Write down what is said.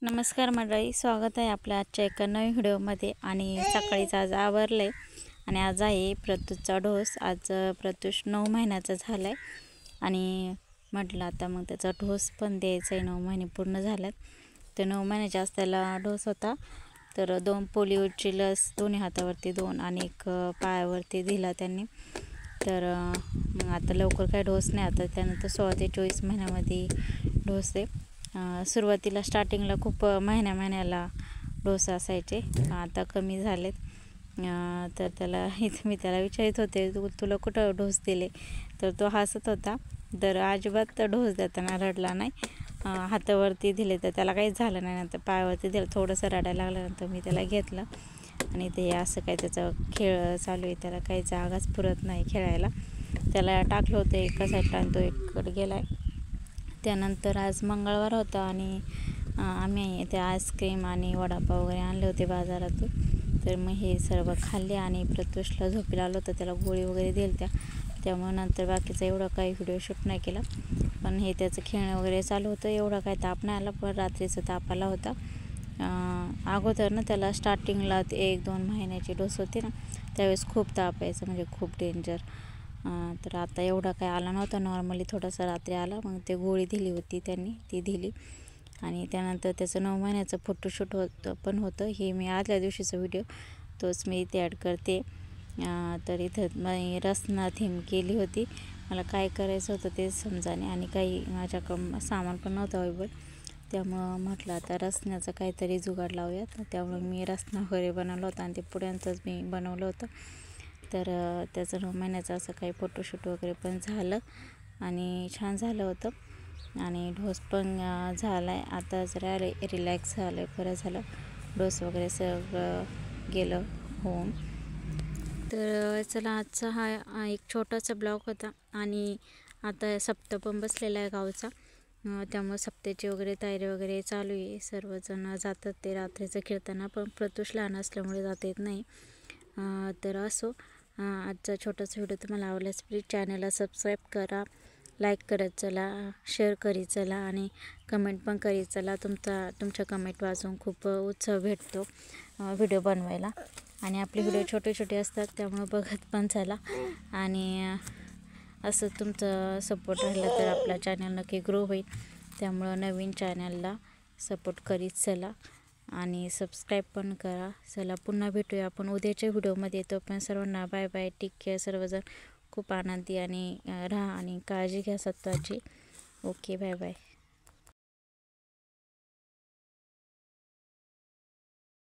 नमस्कार मंडळी, स्वागत आहे आपल्या आजच्या एका नवीन व्हिडिओमध्ये। आणि सकाळीच आज आवरले आणि आज आहे प्रत्यूषचा ढोस। आज प्रत्यूष 9 महिन्याचा झालाय आणि म्हटलं आता मग त्याचा ढोस पण द्यायचा आहे। 9 महिने पूर्ण झालेत तर 9 महिन्याचा त्याला ढोस होता। तर 2 पोलिओची लस दोन्ही हातावरती 2 आणि 1 पायावरती दिला त्यांनी। तर मग आता लवकर काय ढोस नाही, आता त्यानंतर 16 ते 24 महिन्यामध्ये ढोस आहे। सुरुवातीला स्टार्टिंगला खूप महिन्याला ढोस असायचे, आता कमी झालेत। तर त्याला मी त्याला विचारत होते तुला कुठं ढोस दिले, तर तो हसत होता। तर अजिबात ढोस देताना रडला नाही, हातावरती दिले तर त्याला काहीच झालं नाही। नंतर पायावरती दिलं, थोडंसं रडायला लागल्यानंतर मी त्याला घेतलं आणि ते असं काय त्याचा खेळ चालू आहे, त्याला काही जागाच पुरत नाही खेळायला। त्याला टाकलं होतं एका साईडला आणि तो एककडे गेला आहे। त्यानंतर आज मंगळवार होता आणि आम्ही ते आईस्क्रीम आणि वडापाव वगैरे आणले होते बाजारातून। तर मग हे सर्व खाल्ले आणि प्रत्यूषला झोपेला आलं होतं, त्याला गोळी वगैरे दिली त्यामुळे नंतर बाकीचा एवढा काही व्हिडिओ शूट नाही केला। पण हे त्याचं खेळणं वगैरे चालू होतं, एवढा काही ताप नाही आला, पण रात्रीचा ताप आला होता। अगोदर ना त्याला स्टार्टिंगला 1-2 महिन्याची डोस होती ना, त्यावेळेस खूप ताप यायचा, म्हणजे खूप डेंजर। तर आता एवढा काय आला नव्हता, नॉर्मली थोडासा रात्री आला। मग ते गोळी दिली होती त्यांनी, ती दिली आणि त्यानंतर त्याचं 9 महिन्याचं फोटोशूट पण होतं। हे मी आदल्या दिवशीचा व्हिडिओ तोच मी इथे ॲड करते। तर इथं मी रसना थीम केली होती, मला काय करायचं होतं ते समजाने आणि काही माझ्याकडं सामान पण नव्हतं अवेलेबल, त्यामुळं म्हटलं आता रसण्याचं काहीतरी जुगाड लावूयात। त्यामुळे मी रसना वगैरे बनवलं होतं आणि ते पुड्यांचंच मी बनवलं होतं। तर त्याचं 9 महिन्याचं असं काही फोटोशूट वगैरे पण झालं आणि छान झालं होतं आणि ढोस पण झाला आहे। आता जरा रिलॅक्स झालं आहे, बरं झालं, ढोस वगैरे सगळं गेलं होऊन। तर चला, आजचा हा एक छोटासा ब्लॉग होता आणि आता सप्ताह पण बसलेला आहे गावचा, त्यामुळे सप्त्याची वगैरे तयारी वगैरे चालू आहे। सर्वजण जातात ते रात्रीचं खेळताना, पण प्रत्यूष लहान असल्यामुळे जाता येत नाही। तर असो, आजचा छोटासा व्हिडिओ तुम्हाला आवडल्यास प्लीज चॅनलला सबस्क्राईब करा, लाईक करत चला, शेअर करीत चला आणि कमेंट पण करीत चला। तुमच्या कमेंट वाचून खूप उत्साह भेटतो व्हिडिओ बनवायला आणि आपले व्हिडिओ छोटे असतात, त्यामुळे बघत पण चला। आणि असं तुमचं सपोर्ट राहिला तर आपला चॅनल नक्की ग्रो होईल, त्यामुळं नवीन चॅनलला सपोर्ट करीत चला आणि सबस्क्राईब पण करा। चला, पुन्हा भेटूया आपण उद्याच्या व्हिडिओमध्ये। तोपर्यंत सर्वांना बाय बाय, टेक केअर। सर्वजण खूप आनंदी आणि राहा आणि काळजी घ्या स्वतःची। Okay, bye bye.